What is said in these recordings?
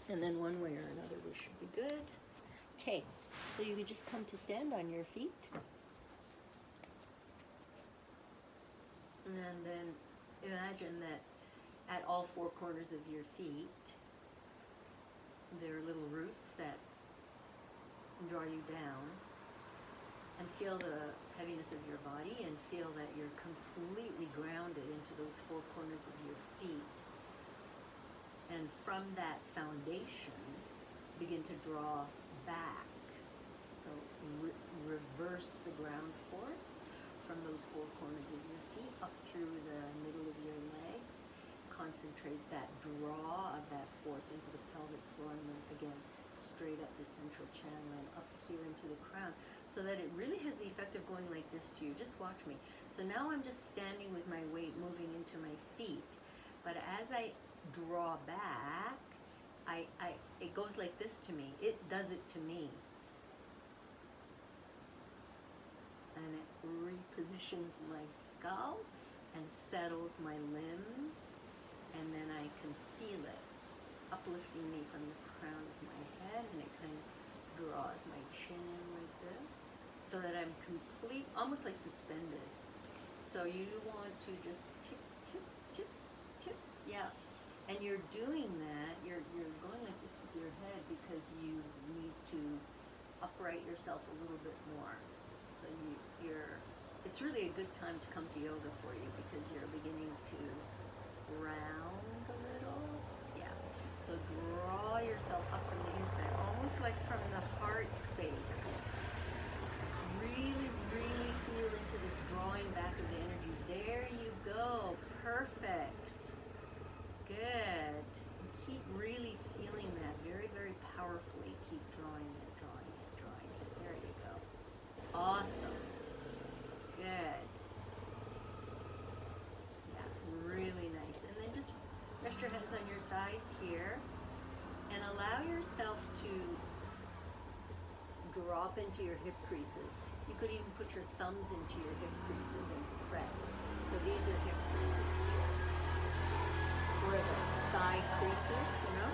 And then one way or another, we should be good. Okay, so you can just come to stand on your feet. And then imagine that at all four corners of your feet, there are little roots that draw you down. And feel the heaviness of your body and feel that you're completely grounded into those four corners of your feet. And from that foundation, begin to draw back. So reverse the ground force from those four corners of your feet up through the middle of your legs. Concentrate that draw of that force into the pelvic floor, and then again straight up the central channel and up here into the crown, so that it really has the effect of going like this to you. Just watch me. So now I'm just standing with my weight moving into my feet, but as I draw back, it goes like this to me. It does it to me. And it repositions my skull and settles my limbs, and then I can feel it uplifting me from the crown of my head, and it kind of draws my chin in like this, so that I'm complete, almost like suspended. So you want to just tip, tip, tip, tip, yeah. And you're doing that, you're going like this with your head because you need to upright yourself a little bit more. So it's really a good time to come to yoga for you, because you're beginning to round a little. Yeah. So draw yourself up from the inside, almost like from the heart space. Really, really feel into this drawing back of the energy. There you go. Perfect. Good. And keep really feeling that very, very powerfully. Keep drawing it, drawing it, drawing it. There you go. Awesome. Good. Yeah, really nice. And then just rest your hands on your thighs here and allow yourself to drop into your hip creases. You could even put your thumbs into your hip creases and press. So these are hip creases here, or the thigh creases, you know?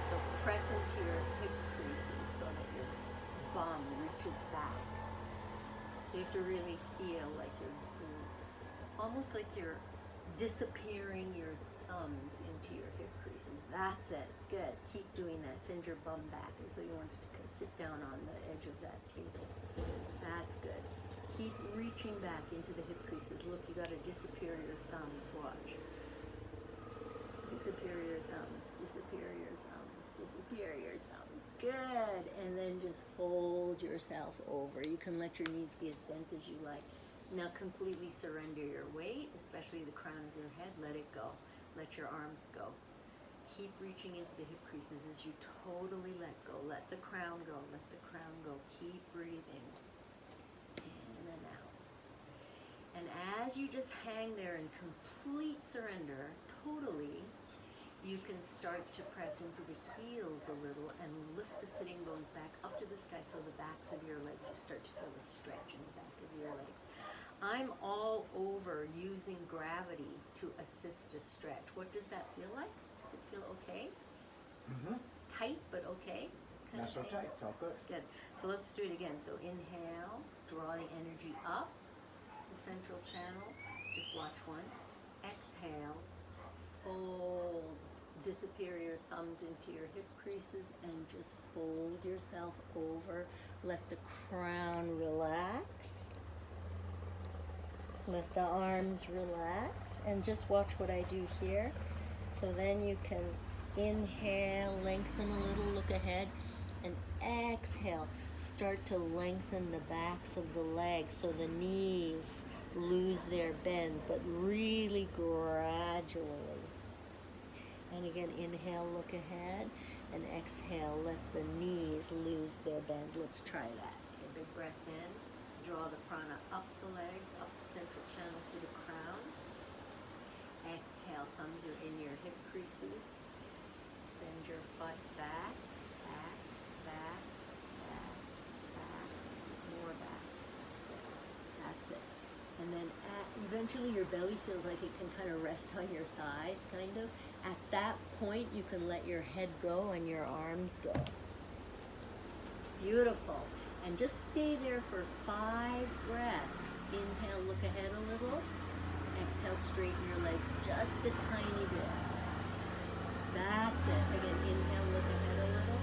So press into your hip creases so that your bum reaches back. So you have to really feel like you're almost like you're disappearing your thumbs into your hip creases. That's it. Good. Keep doing that. Send your bum back. And so you want to sit down on the edge of that table. That's good. Keep reaching back into the hip creases. Look, you got to disappear your thumbs. Watch. Disappear your thumbs. Disappear your thumbs. Disappear your thumbs. Good. And then just fold yourself over. You can let your knees be as bent as you like. Now completely surrender your weight, especially the crown of your head. Let it go. Let your arms go. Keep reaching into the hip creases as you totally let go. Let the crown go. Let the crown go. Keep breathing. In and out. And as you just hang there in complete surrender, totally, you can start to press into the heels a little and lift the sitting bones back up to the sky, so the backs of your legs, you start to feel the stretch in the back of your legs. I'm all over using gravity to assist a stretch. What does that feel like? Does it feel okay? Mm-hmm. Tight, but okay? Not so tight, felt good. Good. So let's do it again. So inhale, draw the energy up the central channel. Just watch once. Exhale, fold. Disappear your thumbs into your hip creases and just fold yourself over. Let the crown relax. Let the arms relax. And just watch what I do here. So then you can inhale, lengthen a little, look ahead, and exhale. Start to lengthen the backs of the legs so the knees lose their bend, but really gradually. And again, inhale, look ahead, and exhale, let the knees lose their bend. Let's try that. Okay, big breath in. Draw the prana up the legs, up the central channel to the crown. Exhale, thumbs are in your hip creases. Send your butt back, back, back, back, back, more back. That's it. That's it. And then eventually your belly feels like it can kind of rest on your thighs, kind of. At that point, you can let your head go and your arms go. Beautiful. And just stay there for 5 breaths. Inhale, look ahead a little. Exhale, straighten your legs just a tiny bit. That's it. Again, inhale, look ahead a little.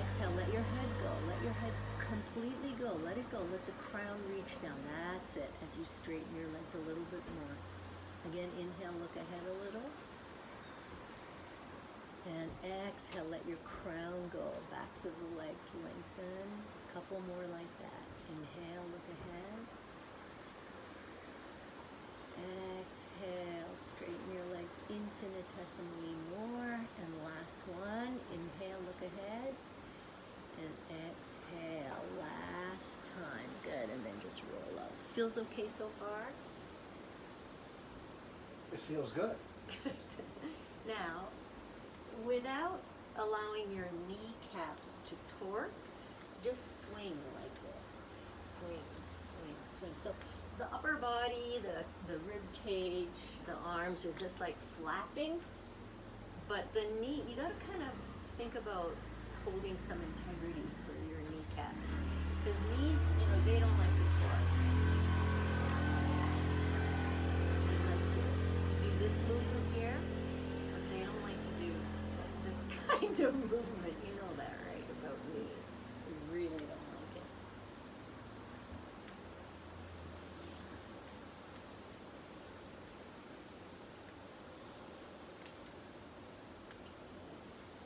Exhale, let your head go. Let your head completely go. Let it go. Let the crown reach down. That's it. As you straighten your legs a little bit more. Again, inhale, look ahead a little. And exhale, let your crown go. Backs of the legs lengthen. A couple more like that. Inhale, look ahead. Exhale, straighten your legs infinitesimally more. And last one, inhale, look ahead. And exhale, last time. Good, and then just roll up. Feels okay so far? It feels good. Good. Now, without allowing your kneecaps to torque, just swing like this. Swing, swing, swing. So the upper body, the rib cage, the arms are just like flapping, but the knee, you gotta kind of think about holding some integrity for your kneecaps. Because knees, they don't like to torque. They like to do this movement here, but they don't like to do this kind of movement. You know that, right, about knees. They really don't like it.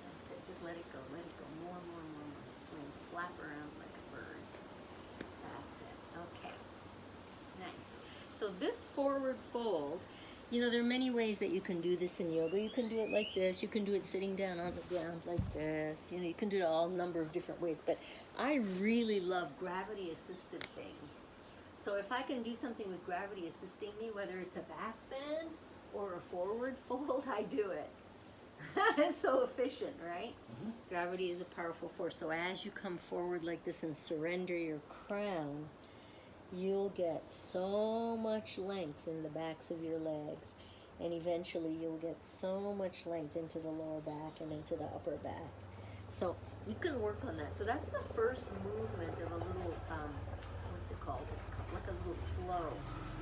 That's it. Just let it go. Let it go. More, more, more, more. Swing. Flap around like a bird. That's it. Okay. Nice. So this forward fold, there are many ways that you can do this in yoga. You can do it like this. You can do it sitting down on the ground like this. You can do it all number of different ways. But I really love gravity-assisted things. So if I can do something with gravity assisting me, whether it's a back bend or a forward fold, I do it. It's so efficient, right? Mm-hmm. Gravity is a powerful force. So as you come forward like this and surrender your crown, you'll get so much length in the backs of your legs, and eventually you'll get so much length into the lower back and into the upper back. So you can work on that. So that's the first movement of a little, what's it called? It's like a little flow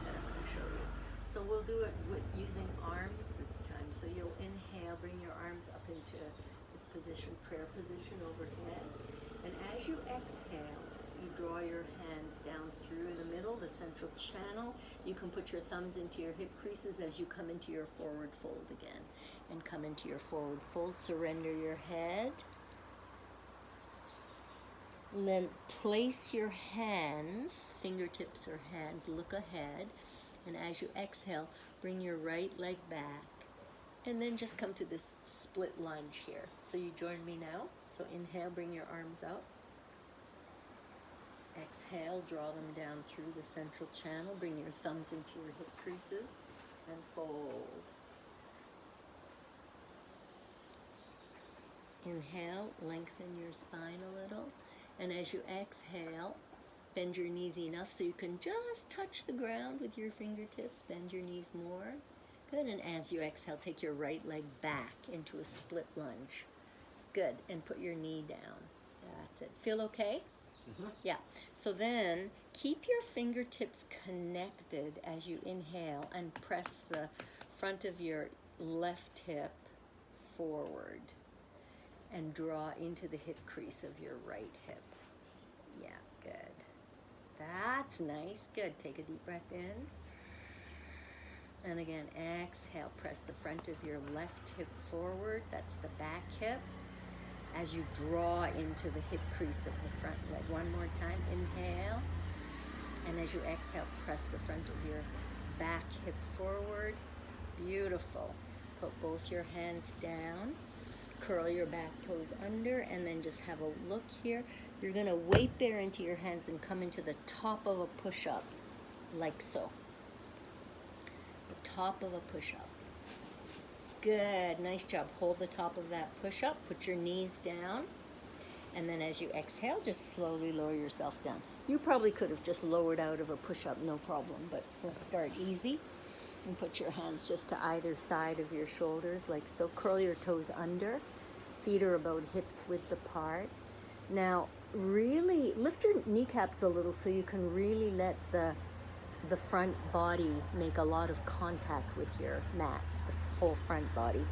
that I'm going to show you. So we'll do it with using arms this time. So you'll inhale, bring your arms up into this position, prayer position overhead. And as you exhale, you draw your hands down through the middle, the central channel. You can put your thumbs into your hip creases as you come into your forward fold again. And come into your forward fold, surrender your head. And then place your hands, fingertips or hands, look ahead. And as you exhale, bring your right leg back. And then just come to this split lunge here. So you join me now. So inhale, bring your arms up. Exhale, draw them down through the central channel. Bring your thumbs into your hip creases and fold. Inhale, lengthen your spine a little. And as you exhale, bend your knees enough so you can just touch the ground with your fingertips. Bend your knees more. Good. And as you exhale, take your right leg back into a split lunge. Good. And put your knee down. That's it. Feel okay? Mm-hmm. Yeah. So then keep your fingertips connected as you inhale and press the front of your left hip forward and draw into the hip crease of your right hip. Yeah, good. That's nice. Good. Take a deep breath in. And again, exhale. Press the front of your left hip forward. That's the back hip. As you draw into the hip crease of the front leg. One more time. Inhale. And as you exhale, press the front of your back hip forward. Beautiful. Put both your hands down. Curl your back toes under, and then just have a look here. You're going to weight bear into your hands and come into the top of a push-up, like so. The top of a push-up. Good, nice job. Hold the top of that push-up. Put your knees down, and then as you exhale, just slowly lower yourself down. You probably could have just lowered out of a push-up, no problem, but we'll start easy. And put your hands just to either side of your shoulders, like so. Curl your toes under. Feet are about hips width apart. Now, really lift your kneecaps a little so you can really let the front body make a lot of contact with your mat, the whole front body.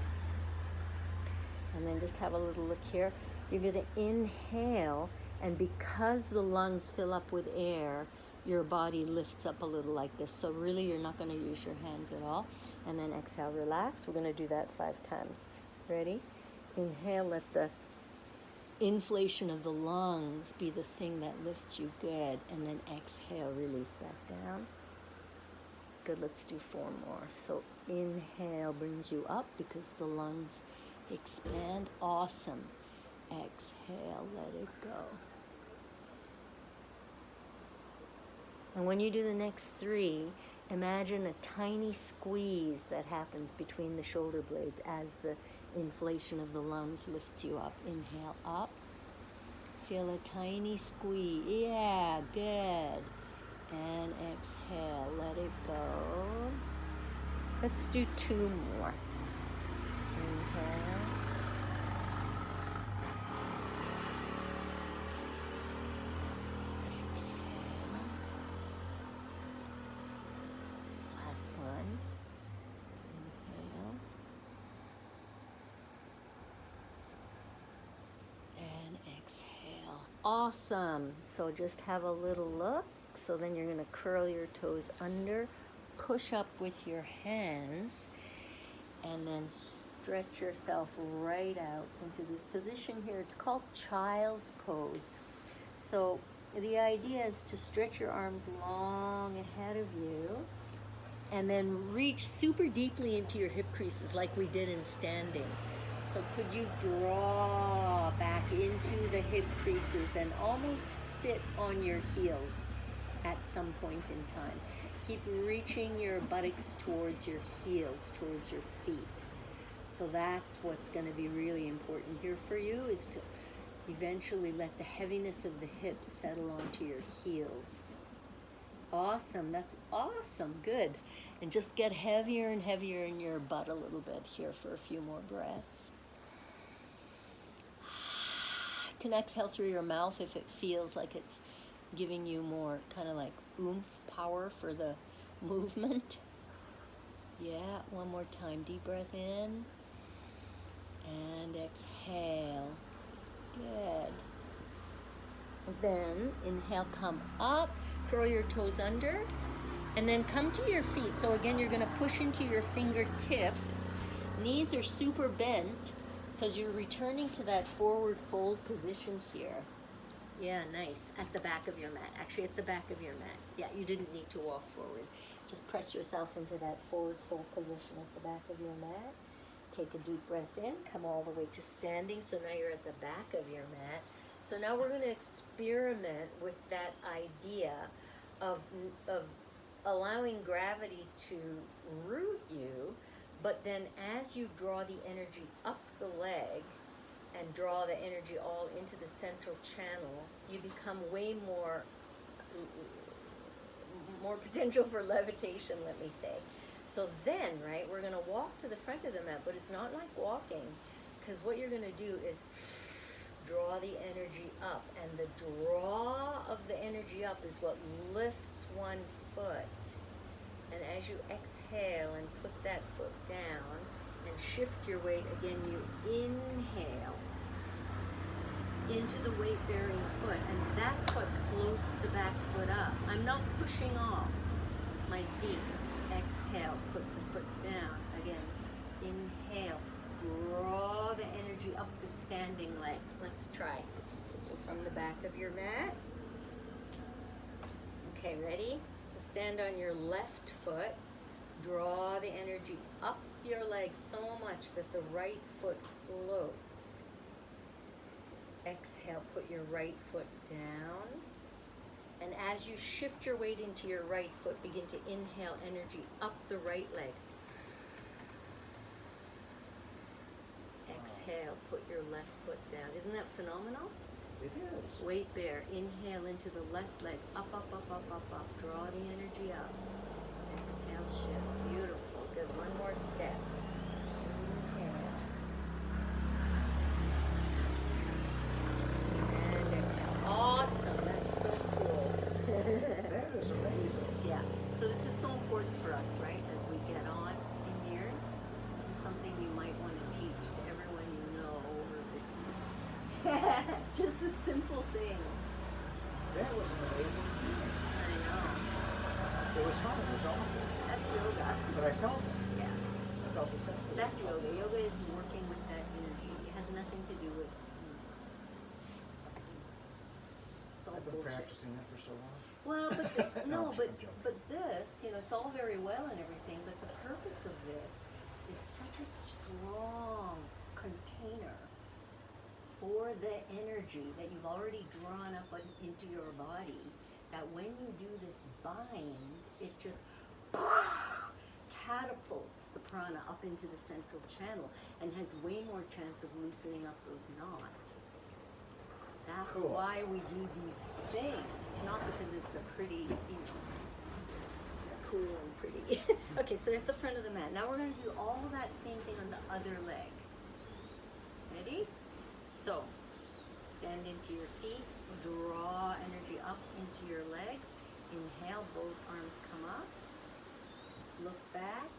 And then just have a little look here. You're going to inhale, and because the lungs fill up with air, your body lifts up a little like this. So really, you're not going to use your hands at all. And then exhale, relax. We're going to do that 5 times. Ready? Inhale, let the inflation of the lungs be the thing that lifts you. Good. And then exhale, release back down. Good. Let's do 4 more. So inhale brings you up because the lungs expand. Awesome. Exhale, let it go. And when you do the next 3, imagine a tiny squeeze that happens between the shoulder blades as the inflation of the lungs lifts you up. Inhale up. Feel a tiny squeeze. Yeah, good. And exhale, let it go. Let's do 2 more. Inhale. One. Inhale. And exhale. Awesome. So just have a little look. So then you're going to curl your toes under, push up with your hands, and then stretch yourself right out into this position here. It's called child's pose. So the idea is to stretch your arms long ahead of you, and then reach super deeply into your hip creases like we did in standing. So could you draw back into the hip creases and almost sit on your heels at some point in time? Keep reaching your buttocks towards your heels, towards your feet. So that's what's going to be really important here for you, is to eventually let the heaviness of the hips settle onto your heels. Awesome. That's awesome. Good. And just get heavier and heavier in your butt a little bit here for a few more breaths. You can exhale through your mouth if it feels like it's giving you more kind of like oomph, power for the movement. Yeah, one more time. Deep breath in and exhale. Good. Then inhale, come up. Curl your toes under, and then come to your feet. So again, you're going to push into your fingertips. Knees are super bent because you're returning to that forward fold position here. Yeah, nice. At the back of your mat. Actually, at the back of your mat. Yeah, you didn't need to walk forward. Just press yourself into that forward fold position at the back of your mat. Take a deep breath in. Come all the way to standing. So now you're at the back of your mat. So now we're going to experiment with that idea of allowing gravity to root you, but then as you draw the energy up the leg and draw the energy all into the central channel, you become way more potential for levitation, let me say. So then, right, we're going to walk to the front of the mat, but it's not like walking, because what you're going to do is draw the energy up, and the draw of the energy up is what lifts one foot. And as you exhale and put that foot down and shift your weight, again, you inhale into the weight-bearing foot, and that's what floats the back foot up. I'm not pushing off my feet. Exhale, put the foot down. Again, inhale. Draw the energy up the standing leg. Let's try. So from the back of your mat. Okay, ready? So stand on your left foot. Draw the energy up your leg so much that the right foot floats. Exhale, put your right foot down. And as you shift your weight into your right foot, begin to inhale energy up the right leg. Exhale, put your left foot down. Isn't that phenomenal? It is. Weight bear. Inhale into the left leg. Up, up, up, up, up, up. Draw the energy up. Exhale, shift. Beautiful. Good. One more step. Inhale. And exhale. Awesome. That's so cool. That is amazing. Yeah. So this is so important for us, right? As we get on in years, this is something you might want to teach to everyone you know over 50. Just a simple thing. That was an amazing feeling. I know. It was hard, it was awful. That's yoga. But I felt it. Yeah. I felt exactly. That's yoga. Yoga is working with that energy. It has nothing to do with. It's all I've been bullshit. practicing that for so long. Well, but No, but I'm joking. but this, it's all very well and everything, but the purpose of this is such a strong container for the energy that you've already drawn up into your body, that when you do this bind, it just catapults the prana up into the central channel and has way more chance of loosening up those knots. That's Cool. why we do these things. It's not because it's a pretty, it's cool and pretty. Okay, so at the front of the mat. Now we're going to do all that same thing on the other leg. Ready? So, stand into your feet, draw energy up into your legs. Inhale, both arms come up. Look back.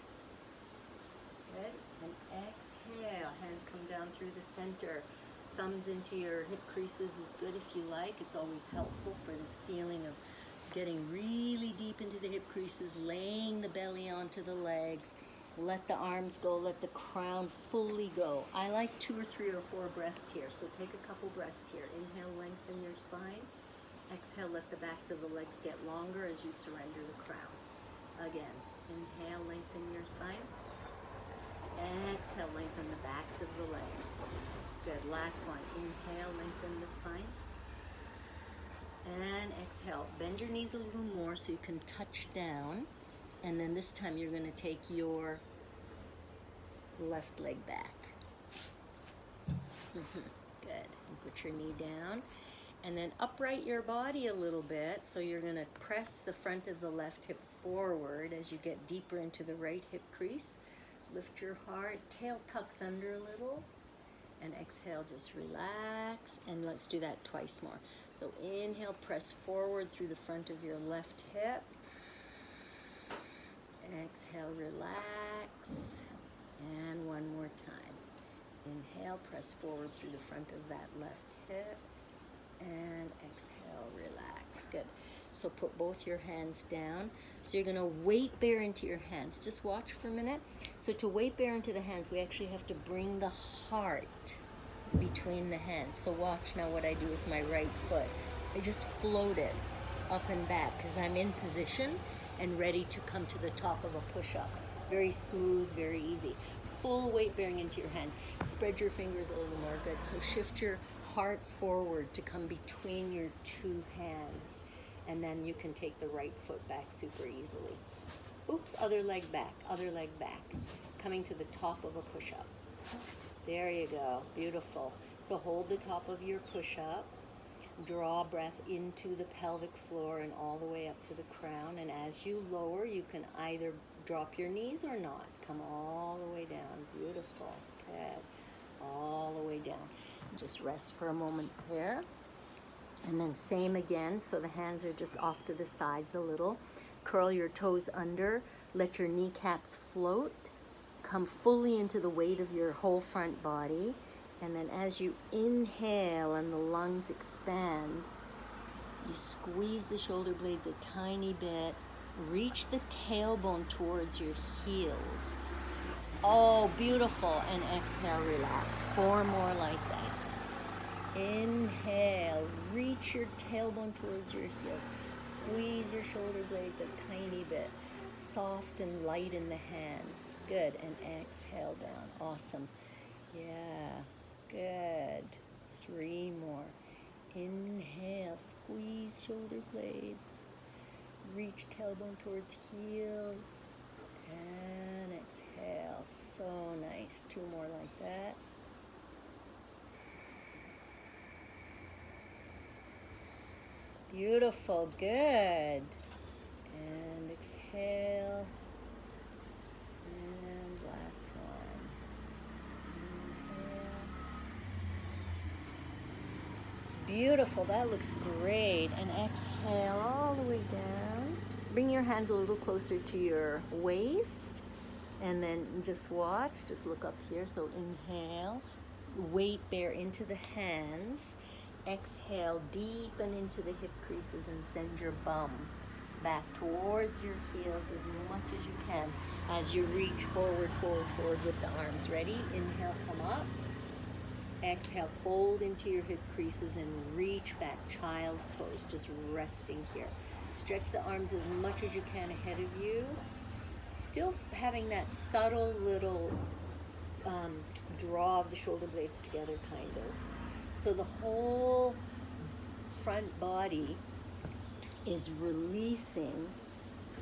Good. And exhale. Hands come down through the center. Thumbs into your hip creases is good if you like. It's always helpful for this feeling of getting really deep into the hip creases, laying the belly onto the legs. Let the arms go, let the crown fully go. I like 2 or 3 or 4 breaths here, so take a couple breaths here. Inhale, lengthen your spine. Exhale, let the backs of the legs get longer as you surrender the crown. Again, inhale, lengthen your spine. Exhale, lengthen the backs of the legs. Good. Last one. Inhale, lengthen the spine. And exhale. Bend your knees a little more so you can touch down. And then this time you're going to take your left leg back. Good. And put your knee down. And then upright your body a little bit. So you're going to press the front of the left hip forward as you get deeper into the right hip crease. Lift your heart. Tail tucks under a little. And exhale, just relax. And let's do that twice more. So inhale, press forward through the front of your left hip. Exhale, relax. And one more time. Inhale, press forward through the front of that left hip. And exhale, relax. Good. So put both your hands down. So you're going to weight bear into your hands. Just watch for a minute. So to weight bear into the hands, we actually have to bring the heart between the hands. So watch now what I do with my right foot. I just float it up and back because I'm in position and ready to come to the top of a push-up. Very smooth, very easy. Full weight bearing into your hands. Spread your fingers a little more. Good. So shift your heart forward to come between your 2 hands. And then you can take the right foot back super easily. Oops, other leg back, other leg back. Coming to the top of a push-up. There you go, beautiful. So hold the top of your push-up. Draw breath into the pelvic floor and all the way up to the crown. And as you lower, you can either drop your knees or not. Come all the way down, beautiful. Good, all the way down. Just rest for a moment there. And then same again, so the hands are just off to the sides a little. Curl your toes under, let your kneecaps float. Come fully into the weight of your whole front body. And then as you inhale and the lungs expand, you squeeze the shoulder blades a tiny bit. Reach the tailbone towards your heels. Oh, beautiful. And exhale, relax. 4 more like that. Inhale, reach your tailbone towards your heels. Squeeze your shoulder blades a tiny bit. Soft and light in the hands. Good. And exhale down. Awesome. Yeah. Good. 3 more. Inhale, squeeze shoulder blades. Reach tailbone towards heels. And exhale. So nice. 2 more like that. Beautiful, good. And exhale. Beautiful. That looks great. And exhale all the way down. Bring your hands a little closer to your waist. And then just watch. Just look up here. So inhale. Weight bear into the hands. Exhale, deepen into the hip creases and send your bum back towards your heels as much as you can as you reach forward, forward, forward with the arms. Ready? Inhale, come up. Exhale, fold into your hip creases and reach back, child's pose, just resting here. Stretch the arms as much as you can ahead of you. Still having that subtle little draw of the shoulder blades together, kind of. So the whole front body is releasing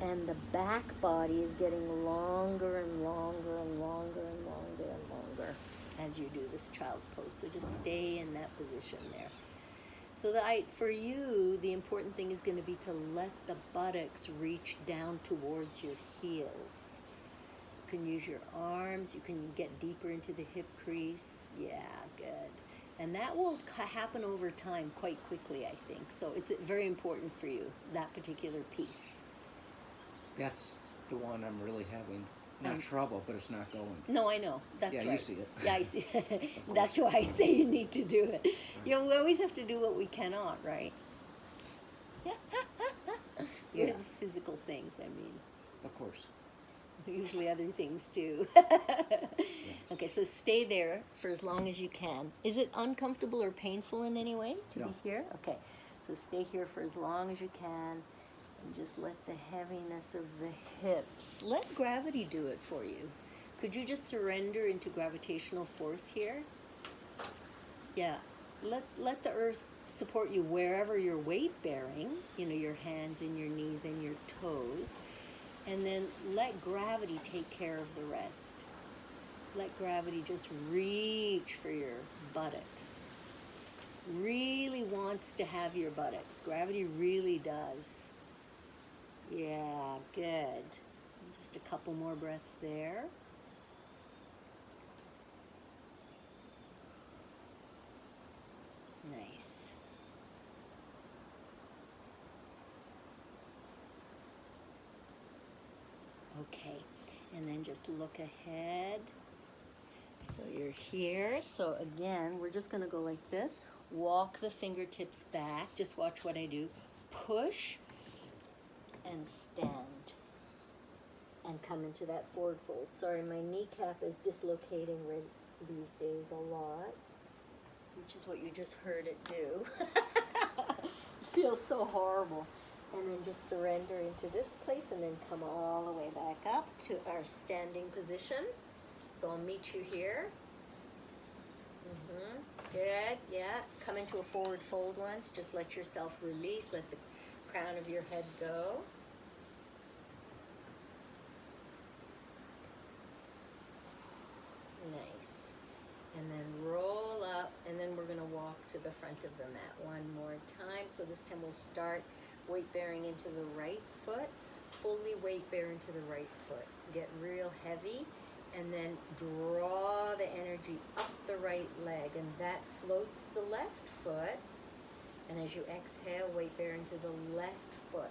and the back body is getting longer and longer and longer and longer and longer as you do this child's pose. So just stay in that position there. So for you, the important thing is going to be to let the buttocks reach down towards your heels. You can use your arms, you can get deeper into the hip crease. Yeah, good. And that will happen over time quite quickly, I think. So it's very important for you, that particular piece. That's the one I'm really having, not trouble, but it's not going. No, I know. That's yeah, right. you see it. Yeah, I see it. That's why I say you need to do it. You know, we always have to do what we cannot, right? Yeah. With physical things, I mean. Of course. Usually other things too. Okay, so stay there for as long as you can. Is it uncomfortable or painful in any way to No. be here? Okay, so stay here for as long as you can and just let the heaviness of the hips, let gravity do it for you. Could you just surrender into gravitational force here? Yeah, let the earth support you wherever you're weight bearing, you know, your hands and your knees and your toes. And then let gravity take care of the rest. Let gravity just reach for your buttocks. Really wants to have your buttocks. Gravity really does. Yeah, good. Just a couple more breaths there. Nice. Okay, and then just look ahead. So you're here. So again, we're just going to go like this. Walk the fingertips back. Just watch what I do. Push and stand. And come into that forward fold. Sorry, my kneecap is dislocating these days a lot, which is what you just heard it do. It feels so horrible. And then just surrender into this place and then come all the way back up to our standing position. So I'll meet you here. Good, yeah. Come into a forward fold once. Just let yourself release. Let the crown of your head go. Nice. And then roll up, and then we're going to walk to the front of the mat one more time. So this time we'll start weight bearing into the right foot, fully weight bear into the right foot. Get real heavy, and then draw the energy up the right leg, and that floats the left foot. And as you exhale, weight bear into the left foot.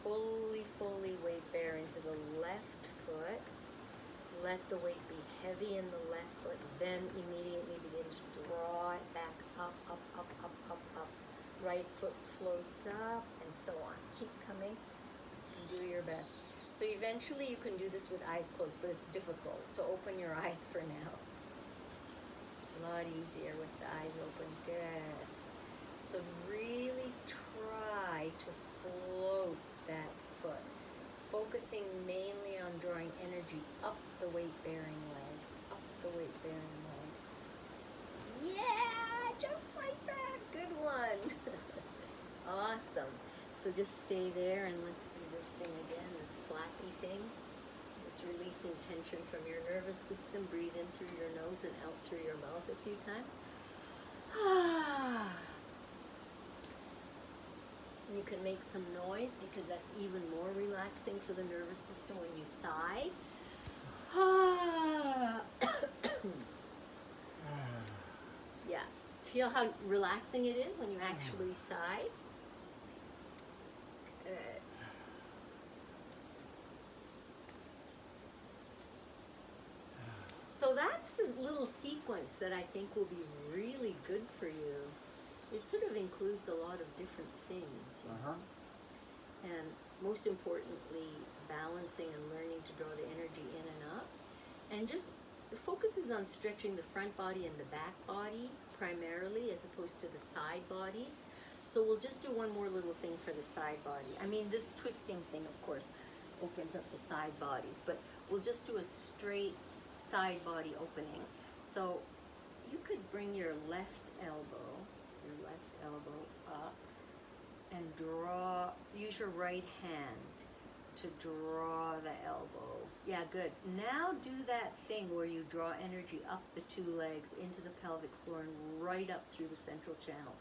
Fully weight bear into the left foot. Let the weight be heavy in the left foot, then immediately begin to draw it back up, up, up, up, up, up. Right foot floats up, and so on. Keep coming and do your best. So eventually you can do this with eyes closed, but it's difficult. So open your eyes for now. A lot easier with the eyes open. Good. So really try to float that foot, focusing mainly on drawing energy up the weight-bearing leg, up the weight-bearing leg. Yeah, just like that. Good one. Awesome. So just stay there and let's do this thing again, this flappy thing. Just releasing tension from your nervous system. Breathe in through your nose and out through your mouth a few times. You can make some noise because that's even more relaxing for the nervous system when you sigh. Yeah, Feel how relaxing it is when you actually sigh? Good. So that's the little sequence that I think will be really good for you. It sort of includes a lot of different things. You know? And most importantly, balancing and learning to draw the energy in and up. And just the focus is on stretching the front body and the back body primarily, as opposed to the side bodies. So we'll just do one more little thing for the side body. I mean, this twisting thing, of course, opens up the side bodies, but we'll just do a straight side body opening. So you could bring your left elbow up and use your right hand to draw the elbow. Yeah, good. Now do that thing where you draw energy up the two legs into the pelvic floor and right up through the central channel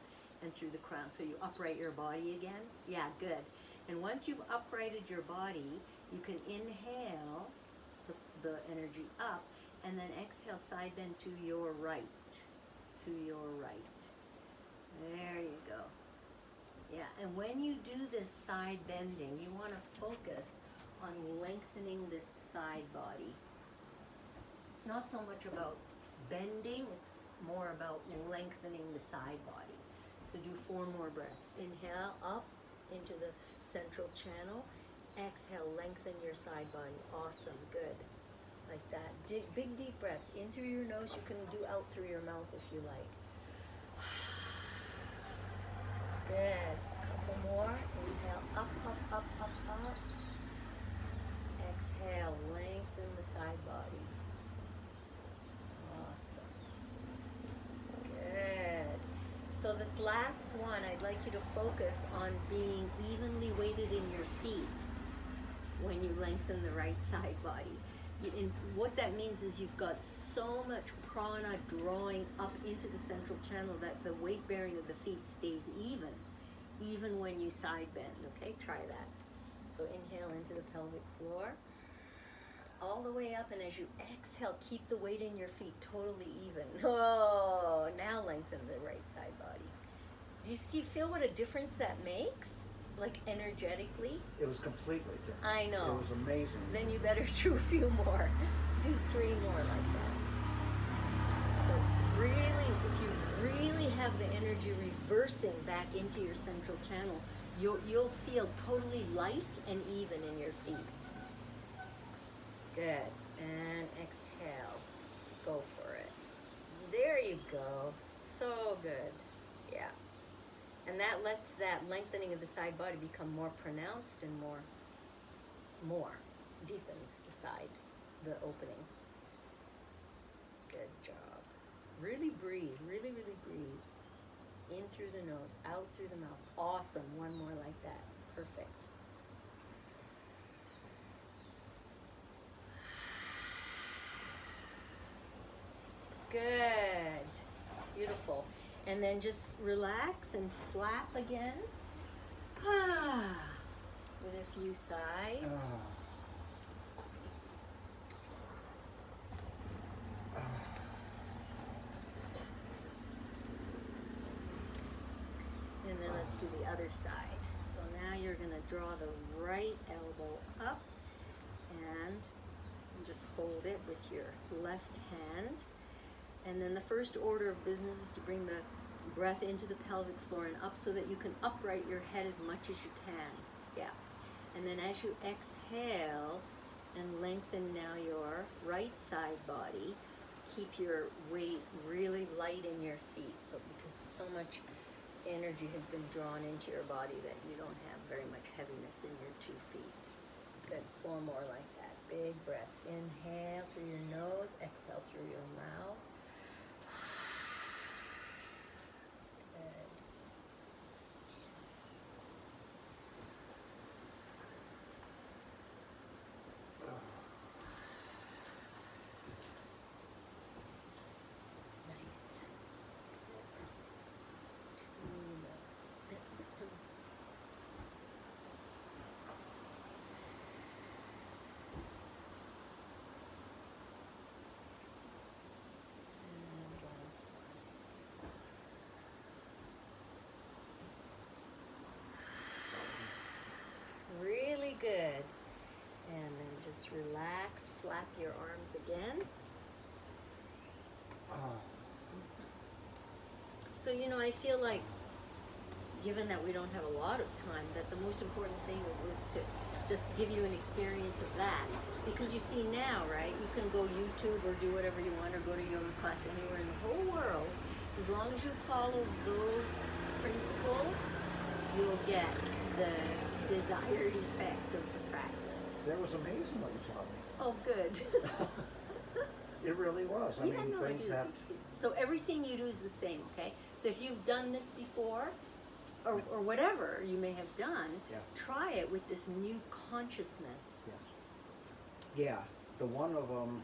and through the crown. So you upright your body again. Yeah, good. And once you've uprighted your body, you can inhale the energy up and then exhale, side bend to your right. To your right. There you go. Yeah, and when you do this side bending, you want to focus on lengthening this side body. It's not so much about bending, it's more about lengthening the side body. So do 4 more breaths. Inhale up into the central channel. Exhale, lengthen your side body. Awesome, good. Like that. Big deep breaths. In through your nose, you can do out through your mouth if you like. Good. Couple more. Inhale, up, up, up, up, up. Exhale, lengthen the side body. Awesome. Good. So this last one, I'd like you to focus on being evenly weighted in your feet when you lengthen the right side body. And what that means is you've got so much prana drawing up into the central channel that the weight bearing of the feet stays even when you side bend. Okay, try that. So inhale into the pelvic floor, all the way up, and as you exhale, keep the weight in your feet totally even. Oh, now lengthen the right side body. Do you feel what a difference that makes? Like energetically? It was completely different. I know. It was amazing. Then you better do a few more. Do 3 more like that. So really, if you really have the energy reversing back into your central channel, you'll feel totally light and even in your feet. Good. And exhale. Go for it. There you go. So good. Yeah. And that lets that lengthening of the side body become more pronounced and more deepens the side, the opening. Good job. Really breathe, really breathe. In through the nose, out through the mouth. Awesome. One more like that. Perfect. Good. Beautiful. And then just relax and flap again. With a few sighs. And then let's do the other side. So now you're going to draw the right elbow up and just hold it with your left hand. And then the first order of business is to bring the breath into the pelvic floor and up so that you can upright your head as much as you can. Yeah. And then as you exhale and lengthen now your right side body, keep your weight really light in your feet. So because so much energy has been drawn into your body that you don't have very much heaviness in your 2 feet. Good. 4 more like that. Big breaths. Inhale through your nose, exhale through your mouth. relax, flap your arms again. Oh. So, you know, I feel like, given that we don't have a lot of time, that the most important thing was to just give you an experience of that. Because you see now, right, you can go YouTube or do whatever you want, or go to yoga class anywhere in the whole world. As long as you follow those principles, you'll get the desired effect of the practice. That was amazing what you taught me. Oh, good. It really was. I mean, no, things that so everything you do is the same, okay? So if you've done this before, or whatever you may have done, Yeah. try it with this new consciousness. Yes. Yeah, the one of them,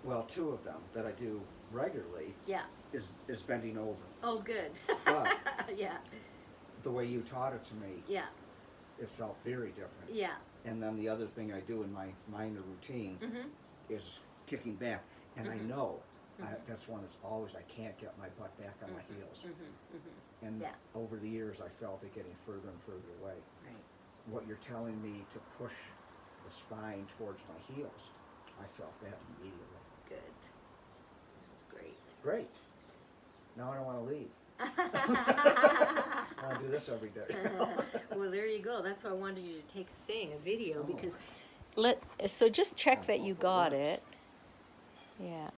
well, two of them that I do regularly Yeah. is bending over. Oh, good. But Yeah. the way you taught it to me, Yeah. it felt very different. Yeah. And then the other thing I do in my minor routine Mm-hmm. is kicking back. And I Mhm. know Mhm. that's one that's always, I can't get my butt back on my heels. Mm-hmm. Mm-hmm. And Yeah. over the years, I felt it getting further and further away. Right. What you're telling me to push the spine towards my heels, I felt that immediately. Good. That's great. Great. Now I don't want to leave. I want to do this every day. Well, there you go. That's why I wanted you to take a video, Oh. because so just check that you got it. Yeah.